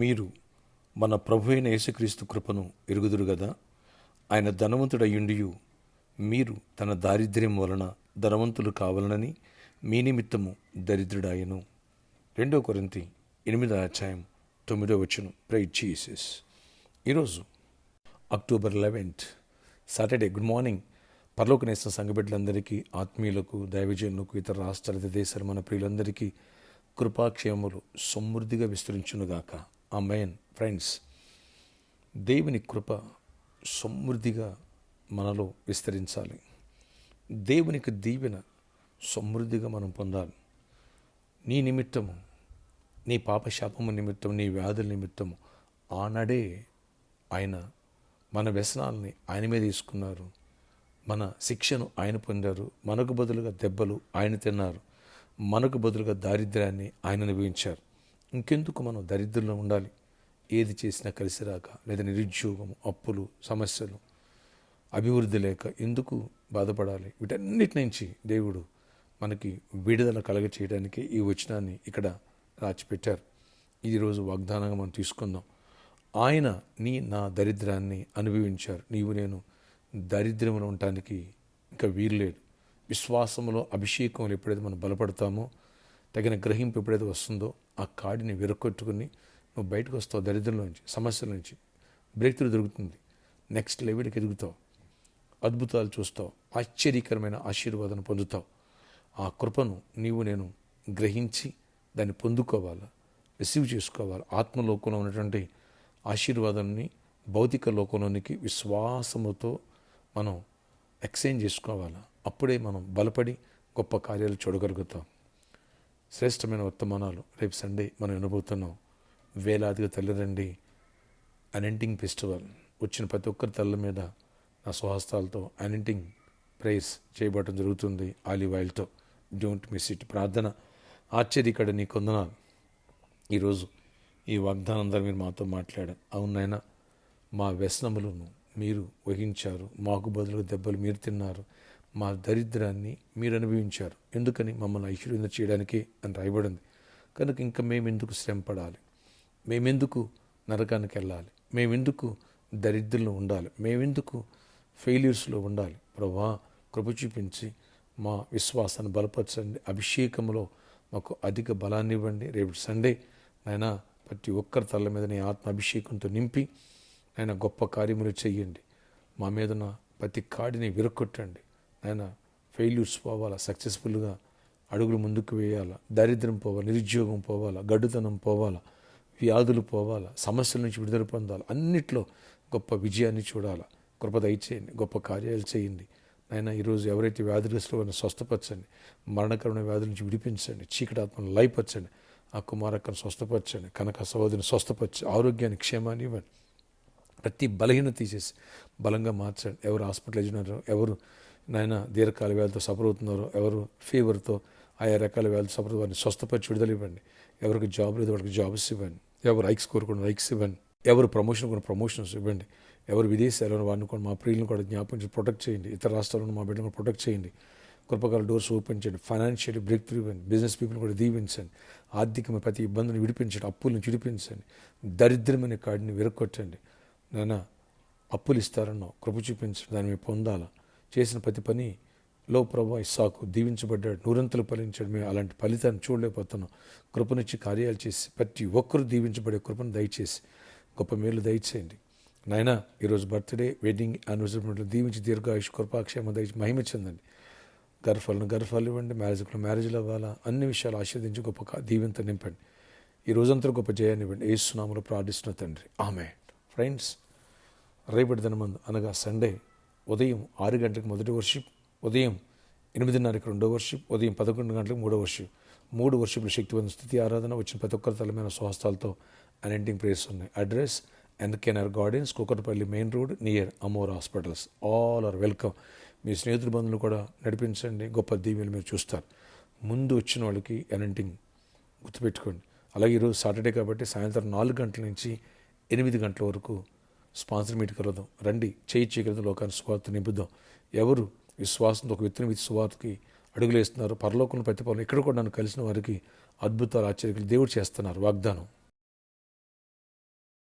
మీరు మన ప్రభు అయిన యేసుక్రీస్తు కృపను ఎరుగుదురు గదా. ఆయన ధనవంతుడయ్యుండియు మీరు తన దారిద్ర్యం వలన ధనవంతులు కావాలనని మీ నిమిత్తము దరిద్రుడాయను. 2 కొరింథీ 8:9. Praise Jesus. ఈరోజు అక్టోబర్ 11 సాటర్డే. Good morning. పరలోకనేసిన సంఘబిడ్డలందరికీ, ఆత్మీయులకు, దైవజనులకు, ఇతర రాష్ట్రాల దేశాలు మన ప్రియులందరికీ కృపాక్షేమములు సమృద్ధిగా విస్తరించునుగాక. ఆమేన్. ఫ్రెండ్స్, దేవుని కృప సమృద్ధిగా మనలో విస్తరించాలి. దేవునికి దీవెన సమృద్ధిగా మనం పొందాలి. నీ నిమిత్తము, నీ పాపశాపము నిమిత్తం, నీ వ్యాధుల నిమిత్తము ఆనాడే ఆయన మన వ్యసనాలని ఆయన మీద తీసుకున్నారు. మన శిక్షను ఆయన పొందారు. మనకు బదులుగా దెబ్బలు ఆయన తిన్నారు. మనకు బదులుగా దారిద్ర్యాన్ని ఆయన అనుభవించారు. ఇంకెందుకు మనం దరిద్రంలో ఉండాలి? ఏది చేసినా కలిసి రాక, లేదా నిరుద్యోగము, అప్పులు, సమస్యలు, అభివృద్ధి లేక ఎందుకు బాధపడాలి? వీటన్నిటి నుంచి దేవుడు మనకి విడుదల కలగ చేయడానికి ఈ వచనాన్ని ఇక్కడ రాచిపెట్టారు. ఈరోజు వాగ్దానంగా మనం తీసుకుందాం. ఆయన నా దరిద్రాన్ని అనుభవించారు. నీవు నేను దరిద్రములో ఉండటానికి ఇంకా వీల్లేదు. విశ్వాసంలో, అభిషేకంలో ఎప్పుడైతే మనం బలపడతామో, తగిన గ్రహింపు ఎప్పుడైతే వస్తుందో, ఆ కాడిని విరగొట్టుకుని నువ్వు బయటకు వస్తావు. దరిద్రంలో నుంచి, సమస్యల నుంచి బ్రేక్ త్రూ దొరుకుతుంది. నెక్స్ట్ లెవెల్కి ఎదుగుతావు. అద్భుతాలు చూస్తావు. ఆశ్చర్యకరమైన ఆశీర్వాదాన్ని పొందుతావు. ఆ కృపను నీవు నేను గ్రహించి దాన్ని పొందుకోవాలా, రిసీవ్ చేసుకోవాలి. ఆత్మలోకంలో ఉన్నటువంటి ఆశీర్వాదాన్ని భౌతిక లోకంలోనికి విశ్వాసముతో మనం ఎక్స్చేంజ్ చేసుకోవాలా. అప్పుడే మనం బలపడి గొప్ప కార్యాలు చూడగలుగుతాం. శ్రేష్టమైన వర్తమానాలు రేపు సండే మనం వినబోతున్నాం. వేలాదిగా తల్లిదండ్రి అనింటింగ్ ఫెస్టివల్. వచ్చిన ప్రతి ఒక్కరి తల్ల మీద నా స్వహస్తాలతో అనింటింగ్ ప్రేయర్స్ చేయబడటం జరుగుతుంది. ఆలివ్ ఆయిల్తో. Don't miss it. ప్రార్థన. ఆశ్చర్యకడ నీ కొందనాలు. ఈరోజు ఈ వాగ్దానం ద్వారా మీరు మాతో మాట్లాడారు. అవునైనా, మా వ్యసనములను మీరు వహించారు. మాకు బదులుగా దెబ్బలు మీరు తిన్నారు. మా దరిద్రాన్ని మీరు అనుభవించారు. ఎందుకని? మమ్మల్ని ఐశ్వర్యం చేయడానికి అని రాయబడింది. కనుక ఇంకా మేమెందుకు శ్రమ పడాలి? మేమెందుకు నరకానికి వెళ్ళాలి? మేమెందుకు దరిద్రంలో ఉండాలి? మేమెందుకు ఫెయిల్యూర్స్లో ఉండాలి? ప్రభువా, కృప చూపించి మా విశ్వాసాన్ని బలపరచండి. అభిషేకంలో మాకు అధిక బలాన్ని ఇవ్వండి. రేపు సండే నాయనా ప్రతి ఒక్కరి తల్ల మీద నీ ఆత్మ అభిషేకంతో నింపి ఆయన గొప్ప కార్యములు చెయ్యండి. మా మీద ప్రతి కాడిని విరగొట్టండి. ఆయన ఫెయిల్యూర్స్ పోవాలా, సక్సెస్ఫుల్గా అడుగులు ముందుకు వేయాలా, దరిద్రం పోవాలా, నిరుద్యోగం పోవాలా, గడ్డుతనం పోవాలా, వ్యాధులు పోవాలా, సమస్యల నుంచి విడుదల పొందాలి. అన్నిట్లో గొప్ప విజయాన్ని చూడాలా. కృప దయచేయండి. గొప్ప కార్యాలు చేయండి. నాయన ఈరోజు ఎవరైతే వ్యాధులతో వారిని స్వస్థపరచండి. మరణకరమైన వ్యాధుల నుంచి విడిపించండి. చీకటి ఆత్మను లయపరచండి. ఆ కుమారక్కను స్వస్థపరచండి. కనక సహోదరిని స్వస్థపరచండి. ఆరోగ్యాన్ని, క్షేమాన్ని ఇవ్వండి. ప్రతి బలహీనత తీసేసి బలంగా మార్చండి. ఎవరు హాస్పిటలైజ్ ఉన్నారో, ఎవరు నాయన దీర్ఘకాల వ్యాధులతో సఫర్ అవుతున్నారో, ఎవరు ఫీవర్తో, ఆయా రకాల వ్యాధులు సఫర్, వారిని స్వస్థపరిచి విడుదల ఇవ్వండి. ఎవరికి జాబ్ లేదు వారికి జాబ్స్ ఇవ్వండి. ఎవరు రైక్స్ కోరుకున్న రైక్స్ ఇవ్వండి. ఎవరు ప్రమోషన్ కొన్ని ప్రమోషన్స్ ఇవ్వండి. ఎవరు విదేశాలను వారిని కూడా, మా ప్రియులను కూడా జ్ఞాపకం ప్రొటెక్ట్ చేయండి. ఇతర రాష్ట్రాలను మా బిడ్డలను ప్రొటెక్ట్ చేయండి. కృపగల డోర్స్ ఓపెన్ చేయండి. ఫైనాన్షియల్ బ్రేక్ త్రూ ఇవ్వండి. బిజినెస్ పీపుల్ కూడా దీవించండి. ఆర్థికమైన ప్రతి ఇబ్బందిని విడిపించండి. అప్పుల నుంచి విడిపించండి. దరిద్రమైన కాడిని విరగొట్టండి. నాన్న, అప్పులు ఇస్తారన్నావు, కృప చూపించండి. దాన్ని మేము పొందాలా. చేసిన ప్రతి పనిలో ప్రభు ఇస్సాకు దీవించబడ్డాడు, నూరంతలు ఫలించాడు. మేము అలాంటి ఫలితాన్ని చూడలేకపోతున్నాం. కృపనిచ్చి కార్యాలు చేసి ప్రతి ఒక్కరూ దీవించబడే కృపను దయచేసి గొప్ప మేలు దయచేయండి. నాయన ఈరోజు బర్త్డే, వెడ్డింగ్ యానివర్సరీ దీవించి దీర్ఘాయుష్, కృపాక్షేమ దయచి మహిమ చెందండి. గర్భాలు ఇవ్వండి. మ్యారేజ్లు అవ్వాలా. అన్ని విషయాలు ఆశీర్వదించి గొప్ప దీవెంతో నింపండి. ఈ రోజంతా గొప్ప జయాన్ని ఇవ్వండి. యేసు నామములో ప్రార్థిస్తున్న తండ్రి, ఆమేన్. ఫ్రెండ్స్, రేపటి దినమందు అనగా సండే ఉదయం 6 గంటలకు మొదటి వర్షిప్, ఉదయం 8:30కి రెండో వర్షిప్, ఉదయం 11 గంటలకు మూడో వర్షిప్. 3 వర్షిప్లు శక్తివంత స్థితి ఆరాధన. వచ్చిన ప్రతి ఒక్కరి తలమైన స్వహస్తాలతో అనింటింగ్ ప్రేయర్స్ ఉన్నాయి. Address NKR gardens, Kukatpally main road, near Amor hospitals. All are welcome. మీ స్నేహితుల బంధువులు కూడా నడిపించండి. గొప్ప దీవెనలు మీరు చూస్తారు. ముందు వచ్చిన వాళ్ళకి అనింటింగ్ గుర్తుపెట్టుకోండి. అలాగే ఈరోజు సాటర్డే కాబట్టి సాయంత్రం 4 గంటల నుంచి 8 గంటల వరకు స్పాన్సర్ మీట్ కలదాం. రండి, చేయి చేయగలదు. లోకాన్ని సువార్త నింపుదాం. ఎవరు విశ్వాసంతో ఒక విత్తనం ఇచ్చి సువార్తకి అడుగులేస్తున్నారు, పరలోకంలో ప్రతిఫలం ఇక్కడ కూడా నన్ను కలిసిన వారికి అద్భుతాలు, ఆశ్చర్యాలు దేవుడు చేస్తున్నారు. వాగ్దానం.